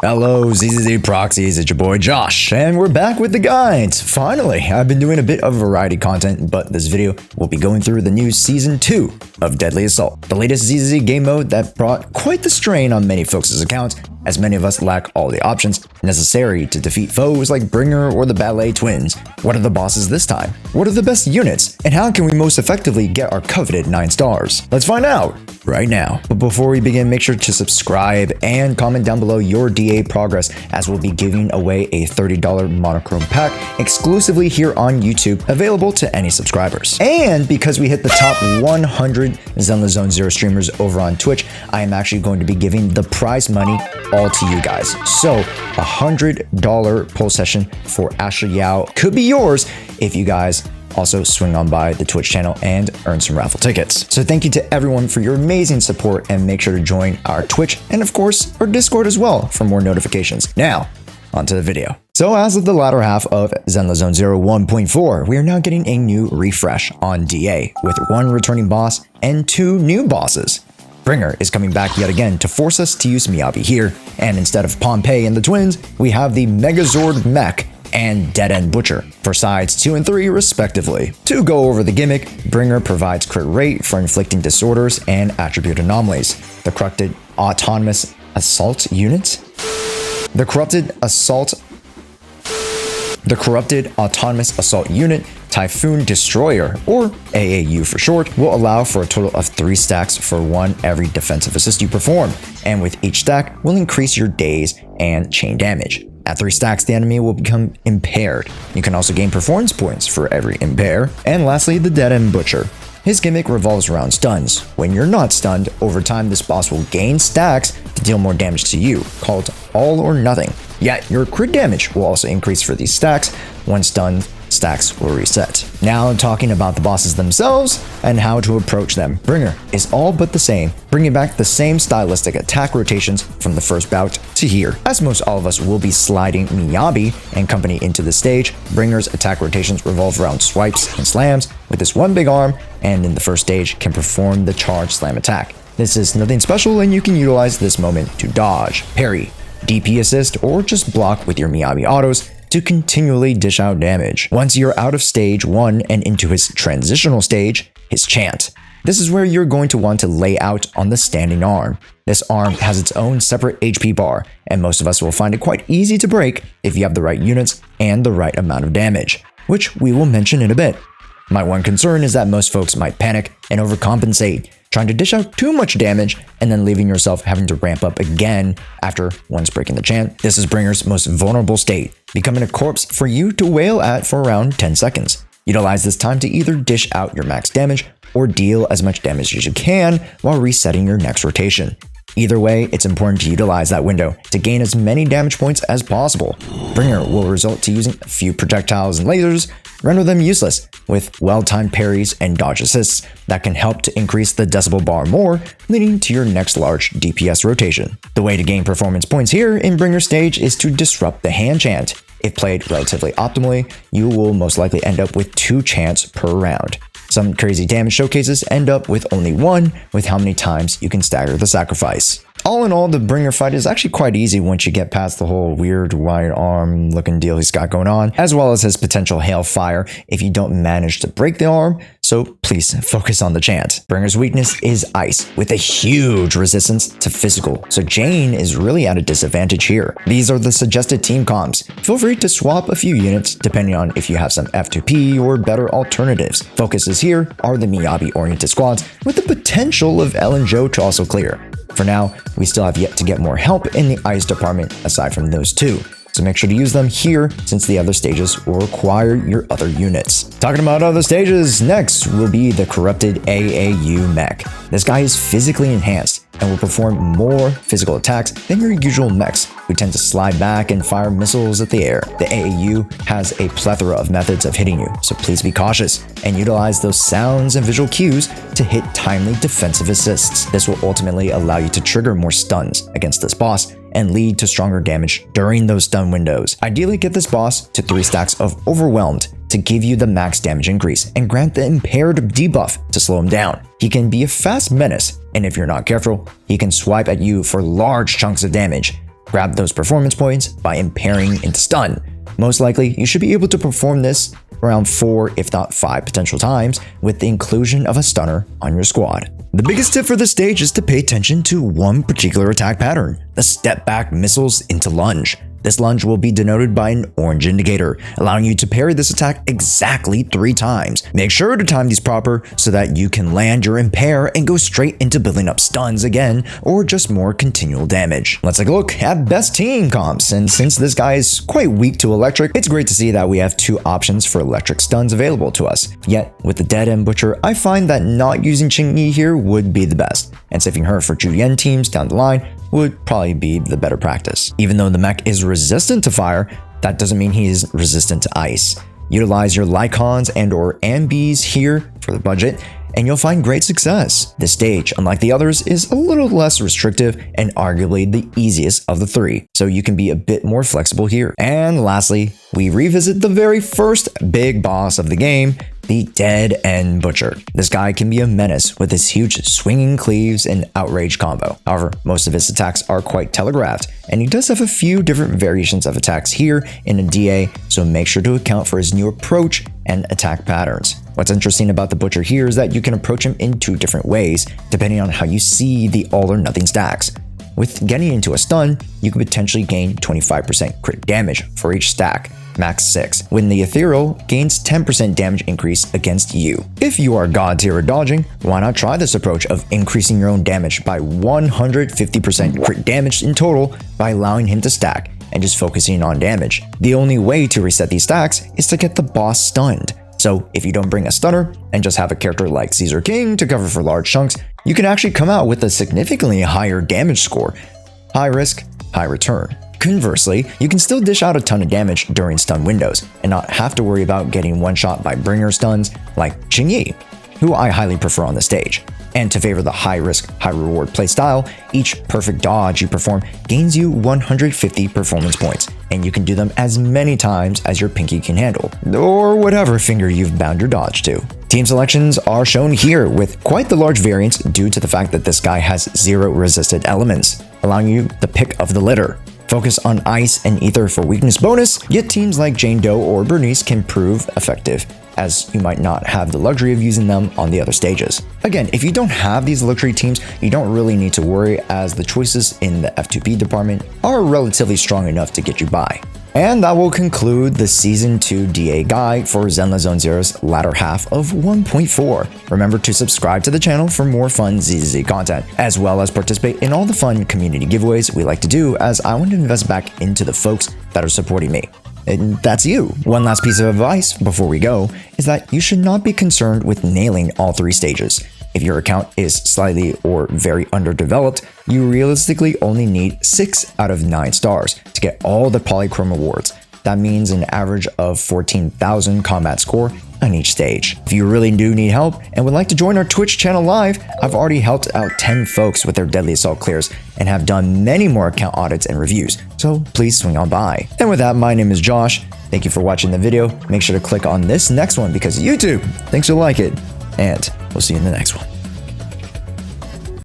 Hello ZZZ Proxies, it's your boy Josh, and we're back with the guides. Finally, I've been doing a bit of variety content, but this video will be going through the new Season 2 of Deadly Assault, the latest ZZZ game mode that brought quite the strain on many folks' accounts, as many of us lack all the options necessary to defeat foes like Bringer or the Ballet Twins. What are the bosses this time? What are the best units? And how can we most effectively get our coveted 9 stars? Let's find out right now. But before we begin, make sure to subscribe and comment down below your DA progress, as we'll be giving away a $30 monochrome pack exclusively here on YouTube, available to any subscribers. And because we hit the top 100 Zenless Zone Zero streamers over on Twitch, I am actually going to be giving the prize money all to you guys. So $100 poll session for ASSUALT could be yours if you guys also swing on by the Twitch channel and earn some raffle tickets. So thank you to everyone for your amazing support, and make sure to join our Twitch and of course our Discord as well for more notifications. Now, onto the video. So as of the latter half of Zenless Zone Zero 1.4, we are now getting a new refresh on DA with 1 returning boss and 2 new bosses. Bringer is coming back yet again to force us to use Miyabi here, and instead of Pompeii and the twins, we have the Megazord Mech and Dead End Butcher for sides 2 and 3 respectively. To go over the gimmick, Bringer provides crit rate for inflicting disorders and attribute anomalies. The corrupted autonomous assault unit? The corrupted autonomous assault unit, Typhoon Destroyer, or AAU for short, will allow for a total of 3 stacks for 1 every defensive assist you perform, and with each stack will increase your daze and chain damage. At 3 stacks, the enemy will become impaired. You can also gain performance points for every impair. And lastly, the Dead End Butcher. His gimmick revolves around stuns. When you're not stunned, over time this boss will gain stacks to deal more damage to you, called All or Nothing. Yet your crit damage will also increase for these stacks. When stunned, stacks will reset. Now talking about the bosses themselves and how to approach them. Bringer is all but the same, bringing back the same stylistic attack rotations from the first bout to here. As most all of us will be sliding Miyabi and company into the stage, Bringer's attack rotations revolve around swipes and slams with this one big arm, and in the first stage can perform the charge slam attack. This is nothing special, and you can utilize this moment to dodge, parry, DP assist, or just block with your Miyabi autos to continually dish out damage. Once you're out of stage 1 and into his transitional stage, his chant. This is where you're going to want to lay out on the standing arm. This arm has its own separate HP bar, and most of us will find it quite easy to break if you have the right units and the right amount of damage, which we will mention in a bit. My one concern is that most folks might panic and overcompensate, trying to dish out too much damage and then leaving yourself having to ramp up again after once breaking the chant. This is Bringer's most vulnerable state, becoming a corpse for you to wail at for around 10 seconds. Utilize this time to either dish out your max damage or deal as much damage as you can while resetting your next rotation. Either way, it's important to utilize that window to gain as many damage points as possible. Bringer will result to using a few projectiles and lasers, render them useless, with well-timed parries and dodge assists that can help to increase the decibel bar more, leading to your next large DPS rotation. The way to gain performance points here in Bringer stage is to disrupt the hand chant. If played relatively optimally, you will most likely end up with 2 chants per round. Some crazy damage showcases end up with only 1, with how many times you can stagger the sacrifice. All in all, the Bringer fight is actually quite easy once you get past the whole weird wide arm looking deal he's got going on, as well as his potential hailfire if you don't manage to break the arm, so please focus on the chant. Bringer's weakness is ice, with a huge resistance to physical, so Jane is really at a disadvantage here. These are the suggested team comps. Feel free to swap a few units depending on if you have some F2P or better alternatives. Focuses here are the Miyabi-oriented squads, with the potential of Elle and Joe to also clear. For now, we still have yet to get more help in the ice department aside from those 2. So make sure to use them here, since the other stages will require your other units. Talking about other stages, next will be the corrupted AAU Mech. This guy is physically enhanced and will perform more physical attacks than your usual mechs, who tend to slide back and fire missiles at the air. The AAU has a plethora of methods of hitting you, so please be cautious and utilize those sounds and visual cues to hit timely defensive assists. This will ultimately allow you to trigger more stuns against this boss and lead to stronger damage during those stun windows. Ideally, get this boss to 3 stacks of Overwhelmed to give you the max damage increase and grant the impaired debuff to slow him down. He can be a fast menace, and if you're not careful, he can swipe at you for large chunks of damage. grab those performance points by impairing into stun. Most likely, you should be able to perform this around 4 if not 5 potential times with the inclusion of a stunner on your squad. The biggest tip for this stage is to pay attention to one particular attack pattern, the step back missiles into lunge. This lunge will be denoted by an orange indicator, allowing you to parry this attack exactly 3 times. Make sure to time these proper so that you can land your impair and go straight into building up stuns again, or just more continual damage. Let's take a look at best team comps, and since this guy is quite weak to electric, it's great to see that we have 2 options for electric stuns available to us. Yet, with the Dead End Butcher, I find that not using Ching-Yi here would be the best, and saving her for Julian teams down the line would probably be the better practice. Even though the mech is resistant to fire, that doesn't mean he is resistant to ice. Utilize your Lycons and or Ambis here for the budget, and you'll find great success. This stage, unlike the others, is a little less restrictive and arguably the easiest of the 3, so you can be a bit more flexible here. And lastly, we revisit the very first big boss of the game, the Dead End Butcher. This guy can be a menace with his huge swinging cleaves and outrage combo. However, most of his attacks are quite telegraphed, and he does have a few different variations of attacks here in a DA, so make sure to account for his new approach and attack patterns. What's interesting about the Butcher here is that you can approach him in 2 different ways, depending on how you see the all or nothing stacks. With getting into a stun, you can potentially gain 25% crit damage for each stack, max 6, when the Ethereal gains 10% damage increase against you. If you are god tier at dodging, why not try this approach of increasing your own damage by 150% crit damage in total by allowing him to stack and just focusing on damage. The only way to reset these stacks is to get the boss stunned. So if you don't bring a stunner and just have a character like Caesar King to cover for large chunks, you can actually come out with a significantly higher damage score. High risk, high return. Conversely, you can still dish out a ton of damage during stun windows and not have to worry about getting one shot by bringer stuns like Ching-Yi, who I highly prefer on the stage. And to favor the high risk, high reward playstyle, each perfect dodge you perform gains you 150 performance points, and you can do them as many times as your pinky can handle, or whatever finger you've bound your dodge to. Team selections are shown here with quite the large variance due to the fact that this guy has 0 resisted elements, allowing you the pick of the litter. Focus on ice and ether for weakness bonus, yet teams like Jane Doe or Bernice can prove effective, as you might not have the luxury of using them on the other stages. Again, if you don't have these luxury teams, you don't really need to worry, as the choices in the F2P department are relatively strong enough to get you by. And that will conclude the Season 2 DA guide for Zenless Zone Zero's latter half of 1.4. Remember to subscribe to the channel for more fun ZZZ content, as well as participate in all the fun community giveaways we like to do, as I want to invest back into the folks that are supporting me. And that's you. One last piece of advice before we go is that you should not be concerned with nailing all 3 stages. If your account is slightly or very underdeveloped, you realistically only need 6 out of 9 stars to get all the Polychrome awards. That means an average of 14,000 combat score on each stage. If you really do need help and would like to join our Twitch channel live, I've already helped out 10 folks with their Deadly Assault clears and have done many more account audits and reviews, so please swing on by. And with that, my name is Josh. Thank you for watching the video. Make sure to click on this next one because YouTube thinks you'll like it, and we'll see you in the next one.